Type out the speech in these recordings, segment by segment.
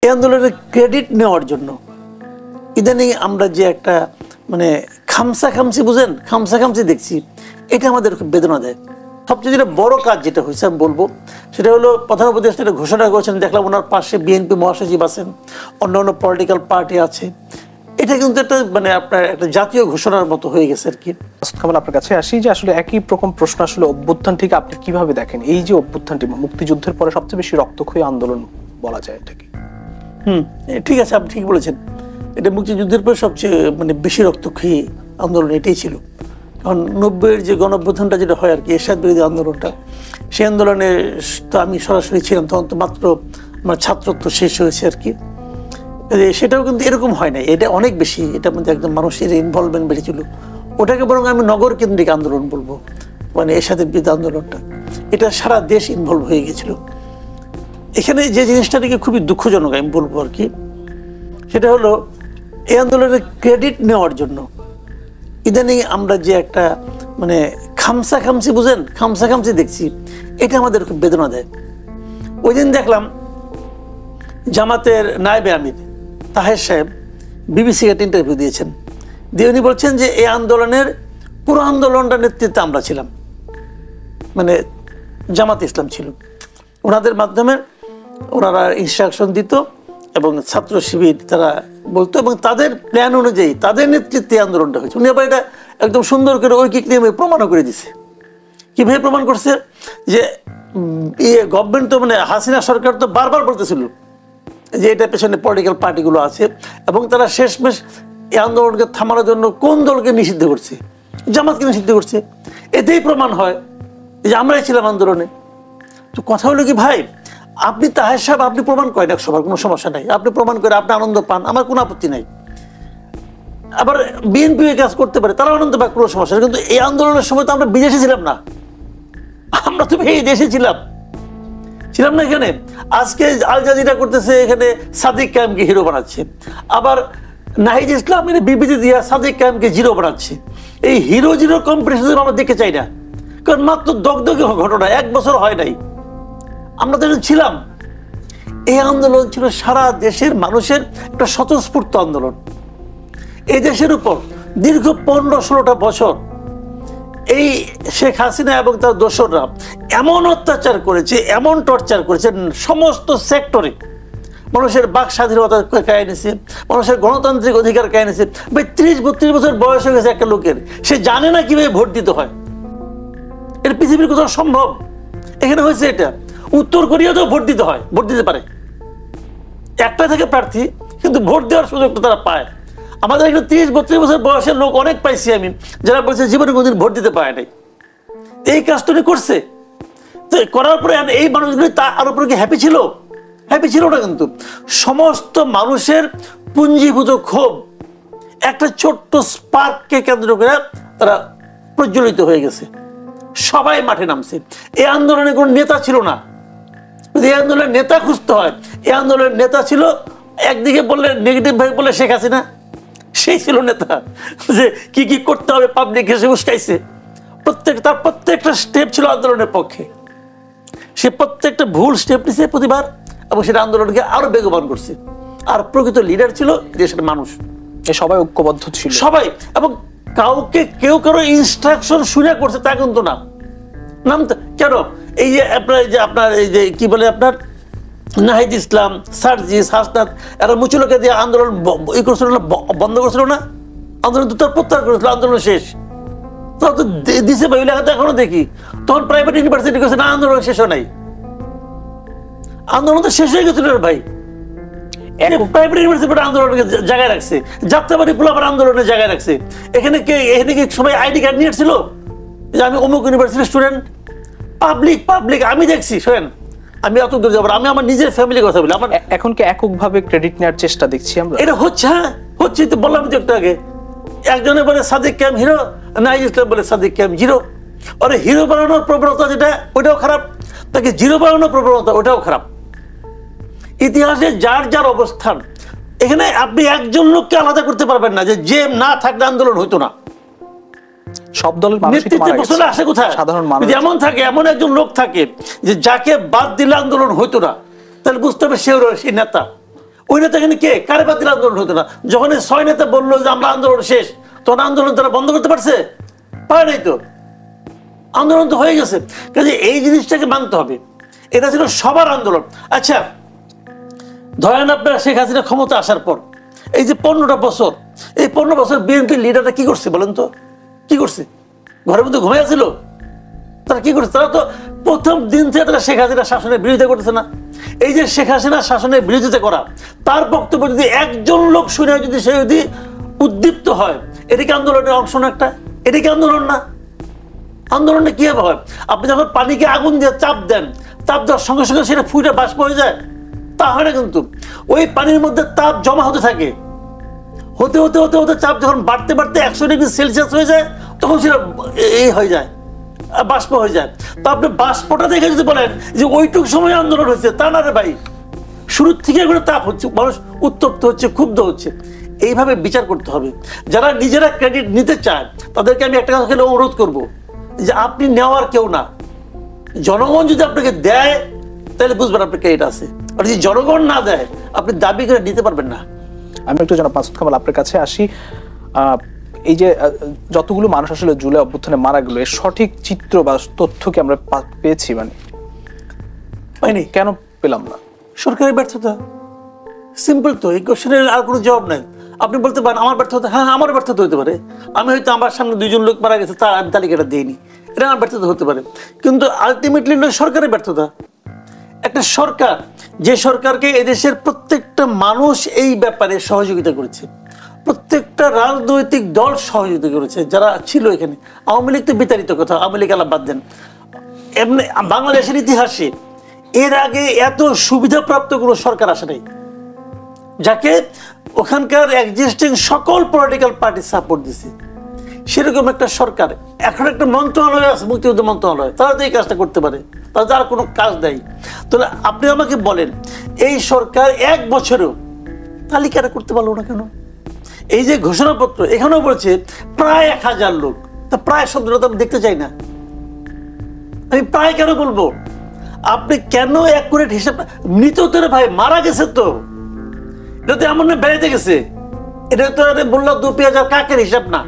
এই আন্দোলনের ক্রেডিট নেওয়ার জন্য ইদানিং আমরা যে একটা মানে খামসি বুঝেন, খামসি দেখছি, এটা আমাদের খুব বেদনা দেয়। সবচেয়ে যেটা বড় কাজ যেটা হয়েছে আমি বলবো সেটা হলো প্রধান উপদেষ্টা একটা ঘোষণা করেছেন, দেখলাম ওনার পাশে বিএনপি মহাসচিব আছেন, অন্য পলিটিক্যাল পার্টি আছে। এটা কিন্তু একটা মানে আপনার একটা জাতীয় ঘোষণার মতো হয়ে গেছে আর কি। কামাল, আপনার কাছে আসি যে আসলে একই রকম প্রশ্ন, আসলে অভ্যুত্থান থেকে আপনি কিভাবে দেখেন এই যে অভ্যুত্থানটি মুক্তিযুদ্ধের পরে সবচেয়ে বেশি রক্তক্ষয়ী আন্দোলন বলা যায় এটাকে? ঠিক আছে, আপনি ঠিক বলেছেন, এটা মুক্তিযুদ্ধের পর সবচেয়ে মানে বেশি রক্তক্ষয়ী আন্দোলন এটাই ছিল। কারণ 90-এর যে গণঅভ্যুত্থানটা যেটা হয় আর কি, এরশাদ বিরোধী আন্দোলনটা, সেই আন্দোলনে তো আমি সরাসরি ছিলাম, তখন তো মাত্র আমার ছাত্রত্ব শেষ হয়েছে আর কি। সেটাও কিন্তু এরকম হয় না, এটা অনেক বেশি, এটার মধ্যে একদম মানুষের ইনভলভমেন্ট বেড়ে ছিল। ওটাকে বরং আমি নগর কেন্দ্রিক আন্দোলন বলবো, মানে এরশাদের বিরোধী আন্দোলনটা, এটা সারা দেশ ইনভলভ হয়ে গেছিল। এখানে যে জিনিসটা থেকে খুবই দুঃখজনক আমি বলবো আর কি, সেটা হলো এই আন্দোলনের ক্রেডিট নেওয়ার জন্য ইদানিং আমরা যে একটা মানে খামসি বুঝেন, খামসি দেখছি, এটা আমাদের খুব বেদনা দেয়। ওই দিন দেখলাম জামাতের নায়েবে আমির তাহের সাহেব বিবিসিকে একটা ইন্টারভিউ দিয়েছেন, দিয়ে উনি বলছেন যে এই আন্দোলনের পুরো আন্দোলনটার নেতৃত্বে আমরা ছিলাম, মানে জামাত ইসলাম ছিল, ওনাদের মাধ্যমে ওনারা ইনস্ট্রাকশন দিত এবং ছাত্র শিবির তারা বলতো, এবং তাদের প্ল্যান অনুযায়ী তাদের নেতৃত্বে আন্দোলনটা হয়েছে। উনি আবার এটা একদম সুন্দর করে ঐকিক নিয়মে প্রমাণও করে দিছে। কীভাবে প্রমাণ করছে? যে গভর্নমেন্ট তো মানে হাসিনা সরকার তো বারবার বলতেছিল যে এটা পেছনে পলিটিক্যাল পার্টিগুলো আছে, এবং তারা শেষমেশ এই আন্দোলনকে থামানোর জন্য কোন দলকে নিষিদ্ধ করছে? জামাতকে নিষিদ্ধ করছে। এতেই প্রমাণ হয় যে আমরাই ছিলাম আন্দোলনে। তো কথা হলো কি ভাই, আপনি তাহের সাহেব আপনি প্রমাণ করেন এক সবার, কোনো সমস্যা নাই, আপনি প্রমাণ করে আপনি আনন্দ পান, আমার কোনো আপত্তি নাই। আবার বিএনপি কাজ করতে পারে, তারা আনন্দ পায়, কোনো সমস্যা নেই। কিন্তু এই আন্দোলনের সময় তো আমরা বিদেশে ছিলাম না, আমরা তো এই দেশে ছিলাম না এখানে। আজকে আল জাজিরা করতেছে, এখানে সাদিক কায়েমকে হিরো বানাচ্ছে, আবার নাহিদ ইসলাম বিবৃতি দিয়া সাদিক কায়েমকে জিরো বানাচ্ছে। এই হিরো জিরো কম্পিটিশন আমরা দেখতে চাই না, কারণ মাত্র দগদগে ঘটনা, 1 বছর হয় নাই, আমরা তো ছিলাম। এই আন্দোলন ছিল সারা দেশের মানুষের একটা স্বতঃস্ফূর্ত আন্দোলন। এই দেশের উপর দীর্ঘ 15-16টা বছর এই শেখ হাসিনা এবং তার দোসররা এমন অত্যাচার করেছে, এমন টর্চার করেছে, সমস্ত সেক্টরে মানুষের বাক স্বাধীনতা কেড়ে নিয়েছে, মানুষের গণতান্ত্রিক অধিকার কেড়ে নিয়েছে। ভাই 30-32 বছর বয়স হয়ে গেছে একটা লোকের, সে জানে না কিভাবে ভোট দিতে হয়। এটা পৃথিবীর কোথাও সম্ভব? এখানে হয়েছে এটা। উত্তর কোরিয়াতেও ভোট দিতে হয়, ভোট দিতে পারে, একটা থেকে প্রার্থী, কিন্তু ভোট দেওয়ার সুযোগটা তারা পায়। আমাদের এখানে 30-32 বছর বয়সের লোক অনেক পাইছি আমি, যারা বলছে জীবনে কোনদিন ভোট দিতে পারে নাই। এই কাজটা করছে, তো করার পরে এই মানুষগুলি তার উপরে কি হ্যাপি ছিল? হ্যাপি ছিল না। কিন্তু সমস্ত মানুষের পুঞ্জীভূত ক্ষোভ একটা ছোট্ট স্পার্ককে কেন্দ্র করে তারা প্রজ্বলিত হয়ে গেছে, সবাই মাঠে নামছে। এই আন্দোলনে কোনো নেতা ছিল না, এই আন্দোলনের নেতা খুঁজতে হয়। এই আন্দোলনের নেতা ছিল, একদিকে বললে নেগেটিভ ভাবে বলে শেখ হাসিনা, সেই ছিল নেতা, যে কি কি করতে হবে পাবলিক এসে উস্কাইছে। তার প্রত্যেকটা স্টেপ ছিল আন্দোলনের পক্ষে, সে প্রত্যেকটা ভুল স্টেপ নিছে প্রতিবার, এবং সেটা আন্দোলনকে আরো বেগবান করছে। আর প্রকৃত লিডার ছিল দেশের মানুষ, সবাই ঐক্যবদ্ধ ছিল, সবাই। এবং কাউকে কেউ কারো ইনস্ট্রাকশন শুনে করছে তা কিন্তু না। নাম কেন এই যে আপনার এই যে কি বলে আপনার নাহিদ ইসলাম, সার্জিস, হাসনাত, এরা মুচুলোকে দিয়ে আন্দোলন ই করছিল না, বন্ধ করছিল না, আন্দোলন তার প্রত্যাহার করেছিল, আন্দোলন শেষ। তখন তো দিছে ভাই, লেখাটা এখনো দেখি। তখন প্রাইভেট ইউনিভার্সিটি করছে না, আন্দোলন শেষ হয় নাই, আন্দোলন তো শেষ হয়ে গেছিল ভাই। প্রাইভেট ইউনিভার্সিটি আন্দোলনকে জায়গায় রাখছে, যাত্রাবাড়ি পোলাপার আন্দোলনের জায়গায় রাখছে। এখানে কি সবাই আইডি কার্ড নিয়ে এসেছিল যে আমি অমুক ইউনিভার্সিটির স্টুডেন্ট? পাবলিক আমি দেখছি। শোনেন, আমি অত দূর যাবো, আমি আমার নিজের ফ্যামিলির কথা বলি। আমার এখন কি এককভাবে ক্রেডিট নেওয়ার চেষ্টা দেখছি আমরা? এটা হচ্ছে, হ্যাঁ হচ্ছে, তো বললাম তো একটু আগে, একজনে বলে সাদিক কায়েম হিরো, নাহিদ ইসলাম বলে সাদিক কায়েম জিরো। আরে হিরো বানানোর প্রবণতা যেটা, ওটাও খারাপ, তাকে জিরো বানানোর প্রবণতা ওটাও খারাপ। ইতিহাসে যার যার অবস্থান, এখানে আপনি একজন লোককে আলাদা করতে পারবেন না, যে না থাকলে আন্দোলন হইতো না। সব দলের নেতৃত্বে আসে কোথায়? সাধারণ মানুষ এমন থাকে, এমন একজন লোক থাকে যে যাকে বাদ দিলে আন্দোলন হইতো না, তাহলে বুঝতে হবে সেই নেতা। ওই নেতা এখানে কে? কারে বাতিল আন্দোলন হতো না। যখন 6 নেতা বললো যে আমরা আন্দোলন শেষ, তখন আন্দোলন তারা বন্ধ করতে পারছে? পারে নাই তো, আন্দোলন তো হয়ে গেছে। কাজে এই জিনিসটাকে মানতে হবে, এটা ছিল সবার আন্দোলন। আচ্ছা ধরেন আপনার শেখ হাসিনা ক্ষমতা আসার পর এই যে 15টা বছর, এই 15 বছর বিএনপির লিডাররা কি করছে বলেন তো? কি করছে? ঘরের মধ্যে ঘুমাই আছিল? তারা কি করছে? তারা তো প্রথম দিন থেকে তারা শেখ হাসিনা শাসনের বিরোধিতা করতেছে না। এই যে শেখ হাসিনা শাসনের বিরোধিতা করা, তার বক্তব্য যদি একজন লোক শুনে যদি সে যদি উদ্দীপ্ত হয়, এটা কি আন্দোলনের অংশ না? একটা এটা কি আন্দোলন না? আন্দোলনে কি হয়? আপনি যখন পানিকে আগুন দিয়ে চাপ দেন, তাপ দেওয়ার সঙ্গে সঙ্গে সেটা ফুটে বাষ্প হয়ে যায়, তা হয় না। কিন্তু ওই পানির মধ্যে তাপ জমা হতে থাকে, হতে হতে হতে হতে চাপ যখন বাড়তে বাড়তে 100 ডিগ্রি সেলসিয়াস হয়ে যায়, তখন সেটা এই হয়ে যায়, বাষ্প হয়ে যায়। তো আপনি বাষ্পটা দেখে যদি বলেন যে ওইটুক সময় আন্দোলন হয়েছে, তা না রে ভাই, শুরুর থেকে এগুলো তাপ হচ্ছে, মানুষ উত্তপ্ত হচ্ছে, ক্ষুব্ধ হচ্ছে। এইভাবে বিচার করতে হবে। যারা নিজেরা ক্রেডিট নিতে চায় তাদেরকে আমি একটা কথা খেলে অনুরোধ করবো যে আপনি নেওয়ার কেউ না, জনগণ যদি আপনাকে দেয় তাহলে বুঝবেন আপনার ক্রেডিট আছে, আর যদি জনগণ না দেয় আপনি দাবি করে নিতে পারবেন না। আমি একটু জনাব মাসুদ কামাল আপনার কাছে আসি। এই যে যতগুলো মানুষ আসলে জুলাই অভ্যুত্থানে মারা গেল, এর সঠিক চিত্র বা তথ্য কি আমরা পেয়েছি? মানে পাইনি। কেন পেলাম না? সরকারের ব্যর্থতা, সিম্পল তো। এই কোশ্চেনের আর কোনো জবাব নাই। আপনি বলতে পারেন আমার ব্যর্থতা, হ্যাঁ আমার ব্যর্থতা হতে পারে, আমি হয়তো আমার সামনে 2 জন লোক মারা গেছে তার আমি তালিকাটা দিইনি, এটা আমার ব্যর্থতা হতে পারে। কিন্তু আলটিমেটলি সরকারের ব্যর্থতা। একটা সরকার, যে সরকারকে এদেশের প্রত্যেকটা মানুষ এই ব্যাপারে সহযোগিতা করেছে, প্রত্যেকটা রাজনৈতিক দল সহযোগিতা করেছে যারা ছিল এখানে। আওয়ামী লীগ তো বিতাড়িত কথা, আওয়ামী লীগ আলাপ বাদ দেন। এমনি বাংলাদেশের ইতিহাসে এর আগে এত সুবিধাপ্রাপ্ত কোনো সরকার আসে নাই, যাকে ওখানকার এক্সিস্টিং সকল পলিটিক্যাল পার্টি সাপোর্ট দিছে। সেরকম একটা সরকার, এখন একটা মন্ত্রণালয় আছে, মুক্তিযুদ্ধ মন্ত্রণালয়, তারা তো এই কাজটা করতে পারে, তারা আর কোনো কাজ দেয়। তাহলে আপনি আমাকে বলেন এই সরকার 1 বছরেও তালিকাটা করতে পারলো না কেন? এই যে ঘোষণাপত্র এখানেও বলছে প্রায় 1000 লোক, তা প্রায় শব্দটা তো আমি দেখতে চাই না। আমি প্রায় কেন বলবো? আপনি কেন অ্যাকুরেট হিসাব? মৃত তো রে ভাই, মারা গেছে তো, এটা তো এমন বেড়াইতে গেছে, এটা তো বললো 2-5 কাকের হিসাব না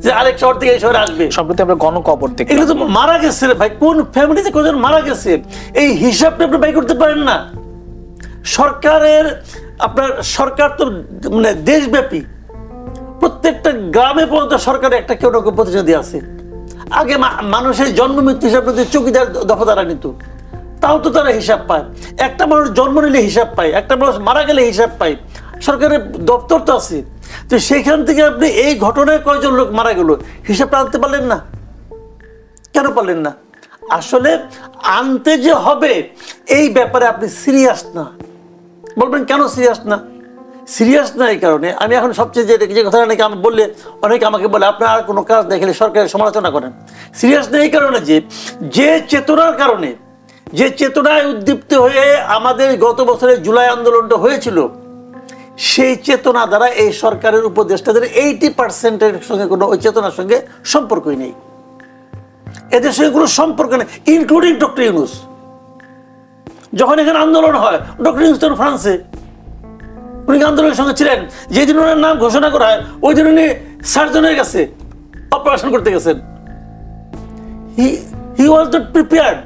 যে আরেক শহর থেকে এই শহরে আসবে। সম্প্রতি আমরা গণকবর দেখি, এগুলো তো মারা গেছে রে ভাই, কোন ফ্যামিলিতে কজন মারা গেছে, এই হিসাবটা আপনি বাই করতে পারেন না। সরকারের আপনার সরকার তো মানে দেশব্যাপী, প্রত্যেকটা গ্রামে পর্যন্ত সরকারের একটা কেউ না কেউ প্রতিনিধি আছে। আগে মানুষের জন্ম মৃত্যু হিসাব নিতে চৌকিদার দফাদারা নিত, তাও তো তারা হিসাব পায়। একটা মানুষ জন্ম নিলে হিসাব পায়, একটা মানুষ মারা গেলে হিসাব পায়, সরকারের দপ্তর তো আছে। তো সেখান থেকে আপনি এই ঘটনায় কয়জন লোক মারা গেল হিসাবটা আনতে পারলেন না? কেন পারলেন না? আসলে আনতে যে হবে এই ব্যাপারে আপনি সিরিয়াস না। বলবেন কেন সিরিয়াস না? সিরিয়াস না এই কারণে, আমি এখন সবচেয়ে যে কথা নাকি আমি বললে অনেকে আমাকে বলে আপনার আর কোনো কাজ দেখলে সরকারের সমালোচনা করেন। সিরিয়াস না এই কারণে যে চেতনার কারণে, যে চেতনায় উদ্দীপ্ত হয়ে আমাদের গত বছরের জুলাই আন্দোলনটা হয়েছিল, সেই চেতনা দ্বারা এই সরকারের উপদেষ্টাদের 80% সঙ্গে কোনো ওই চেতনার সঙ্গে সম্পর্কই নেই, এদের সঙ্গে কোনো সম্পর্ক নেই, ইনক্লুডিং ডক্টর ইউনূস। যখন এখানে আন্দোলন হয়, ডক্টর ইউনূস তখন ফ্রান্সে, উনি আন্দোলনের সঙ্গে ছিলেন। যেদিন ওনার নাম ঘোষণা করা হয় ওই দিন উনি সার্জনের কাছে অপারেশন করতে গেছেন। হি ওয়াজ নট প্রিপেয়ার্ড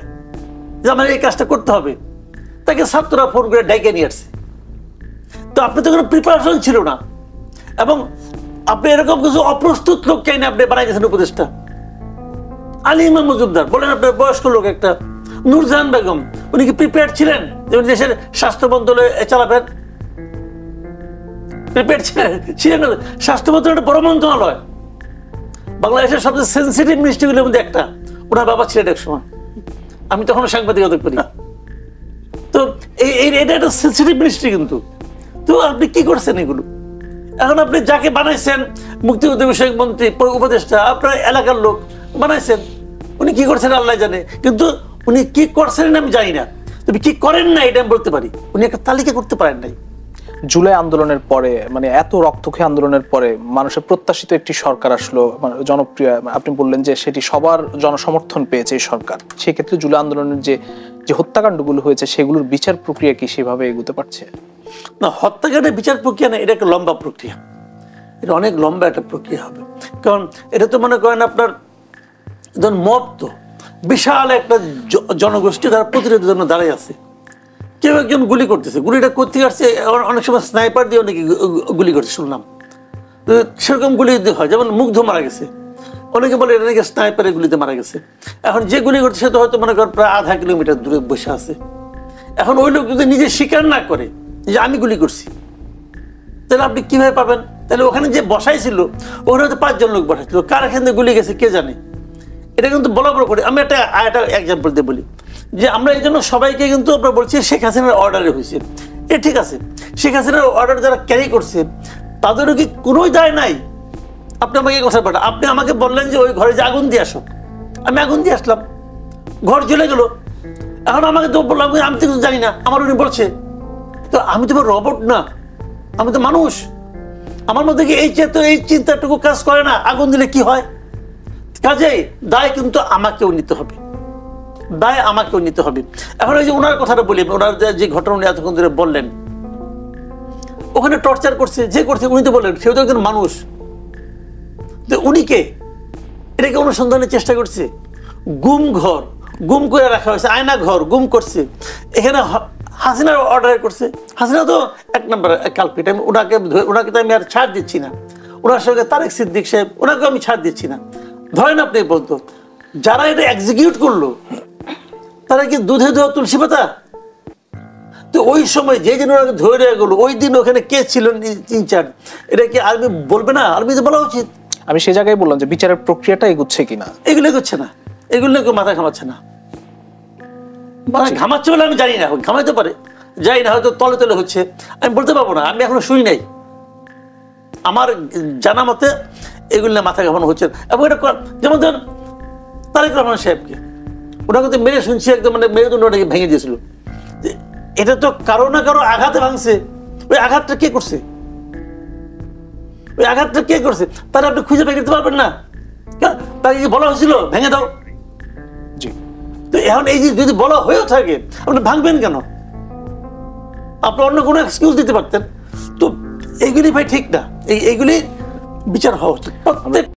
যে আমার এই কাজটা করতে হবে, তাকে ছাত্ররা ফোন করে ডাইকে নিয়ে আসছে। তো আপনি তো কোনো প্রিপারেশন ছিল না, এবং আপনি এরকম কিছু অপ্রস্তুত লোক চাই না আপনি বানাই গেছেন উপদেষ্টা। আলী ইমাম মজুমদার বলেন, আপনার বয়স্ক লোক একটা। নূরজাহান বেগম, উনি কি প্রিপেয়ার ছিলেন যে উনি দেশের স্বাস্থ্য মন্ত্রণালয় চালাবেন? প্রিপেয়ার ছিলেন না। স্বাস্থ্য মন্ত্রণালয় একটা বড় মন্ত্রণালয়, বাংলাদেশের সবচেয়ে সেন্সিটিভ মিনিস্ট্রিগুলোর মধ্যে একটা। ওনার বাবা ছিলেন এক সময়, আমি তখন সাংবাদিকতা করি। তো এটা একটা সেন্সিটিভ মিনিস্ট্রি কিন্তু। তো আপনি কি করছেন এগুলো? এখন আপনি যাকে বানাইছেন মুক্তিযুদ্ধ বিষয়ক মন্ত্রী উপদেষ্টা, আপনার এলাকার লোক বানাইছেন, উনি কি করছেন আল্লাহ জানে, কিন্তু উনি কি করছেন আমি জানি না। তবে কি করেন না এটা আমি বলতে পারি, উনি একটা তালিকা করতে পারেন নাই। জুলাই আন্দোলনের পরে, মানে এত রক্তক্ষয়ী আন্দোলনের পরে মানুষের প্রত্যাশিত একটি সরকার আসলো, মানে জনপ্রিয়, আপনি বললেন যে সেটি সবার জনসমর্থন পেয়েছে এই সরকার। সেক্ষেত্রে জুলাই আন্দোলনের যে হত্যাকাণ্ডগুলো হয়েছে সেগুলোর বিচার প্রক্রিয়া কি সেভাবে এগোতে পারছে? না, হত্যাকাণ্ডের বিচার প্রক্রিয়া না, এটা একটা লম্বা প্রক্রিয়া, এটা অনেক লম্বা একটা প্রক্রিয়া হবে। কারণ এটা তো মনে করেন আপনার ধরুন মব তো বিশাল একটা জনগোষ্ঠী তারা প্রতিরোধের জন্য দাঁড়ায় আছে। কেউ একজন গুলি করতেছে, গুলিটা করতে আসছে, অনেক সময় স্নাইপার দিয়ে অনেকে গুলি করছে শুনলাম। সেরকম গুলি হয়, যেমন মুগ্ধ মারা গেছে, অনেকে বলে এটা নাকি স্নাইপারের গুলিতে মারা গেছে। এখন যে গুলি করছে সে তো হয়তো মনে করেন প্রায় 0.5 কিলোমিটার দূরে বসে আছে। এখন ওই লোক যদি নিজে স্বীকার না করে যে আমি গুলি করছি, তাহলে আপনি কিভাবে পাবেন? তাহলে ওখানে যে বসাইছিল ওখানে হয়তো 5 জন লোক বসাইছিল, কার এখান থেকে গুলি গেছে কে জানে। এটা কিন্তু বলা বড় করে আমি একটা এক্সাম্পল দিয়ে বলি যে আমরা এই জন্য সবাইকে কিন্তু আমরা বলছি শেখ হাসিনার অর্ডারে হয়েছে, এ ঠিক আছে। শেখ হাসিনার অর্ডার যারা ক্যারি করছে তাদেরও কি কোনোই দায় নাই? আপনি আমাকে কথা বলেন, আপনি আমাকে বললেন যে ওই ঘরে যে আগুন দিয়ে আসো, আমি আগুন দিয়ে আসলাম, ঘর জ্বলে গেল। এখন আমাকে তো বললাম আমি তো কিছু জানি না, আমার উনি বলছে, তো আমি তো রোবট না, আমি তো মানুষ। আমার মধ্যে কি এই চিন্তাটুকু কাজ করে না আগুন দিলে কি হয়? কাজেই দায় কিন্তু আমাকেও নিতে হবে, দায় আমাকেও নিতে হবে। এখন ওই যে ওনার কথাটা বলি, ওনার যে ঘটনা উনি এতক্ষণ ধরে বললেন, ওখানে টর্চার করছে, যে করছে উনি তো বললেন সেও তো একজন মানুষ। তো উনি কে? এটাকে অনুসন্ধানের চেষ্টা করছে। গুম ঘর গুম করে রাখা হয়েছে, আয়না ঘর গুম করছে, এখানে হাসিনার অর্ডার করছে। হাসিনা তো 1 নম্বর কালপিট, আমি ওনাকে তো আমি আর ছাড় দিচ্ছি না। ওনার সঙ্গে তারেক সিদ্দিক সাহেব, ওনাকে আমি ছাড় দিচ্ছি না। ধরেন আপনি বলতো যারা এটা এক্সিকিউট করলো তারা কি দুধে দেওয়া তুলসী পাতা? তো ওই সময় যে দিন ওনাকে ধরে গেল, ওই দিন ওখানে কে ছিল ইনচার্জ, এটা কি আর্মি বলবে না? আর্মি তো বলা উচিত। আমি সে জায়গায় বললাম যে বিচারের প্রক্রিয়াটা এগুচ্ছে কিনা, এগুলো এগোচ্ছে না, এগুলো কেউ মাথা ঘামাচ্ছে না। ঘামাচ্ছে বলে আমি জানি না, ঘামাইতে পারে, যাই না, হয়তো তলে তলে হচ্ছে, আমি বলতে পারবো না, আমি এখনো শুনি নাই। আমার জানা মতে এগুলো না মাথা ঘামানো হচ্ছে। এবং এটা যেমন ধরেন তারেক রহমান সাহেবকে ওনাকে তো মেরে শুনছি একদম, মানে মেরুদণ্ড ওটাকে ভেঙে দিয়েছিল। এটা তো কারো না কারো আঘাতে ভাঙছে। ওই আঘাতটা কে করছে? ওই আঘাতটা কে করছে তারা আপনি খুঁজে বের করতে পারবেন না। তাকে কি বলা হয়েছিল ভেঙে দাও? জি। তো এখন এই যে যদি বলা হয়েও থাকে আপনি ভাঙবেন কেন? আপনি অন্য কোনো এক্সকিউজ দিতে পারতেন। তো এইগুলি ভাই ঠিক না, এইগুলি বিচার হওয়া উচিত প্রত্যেক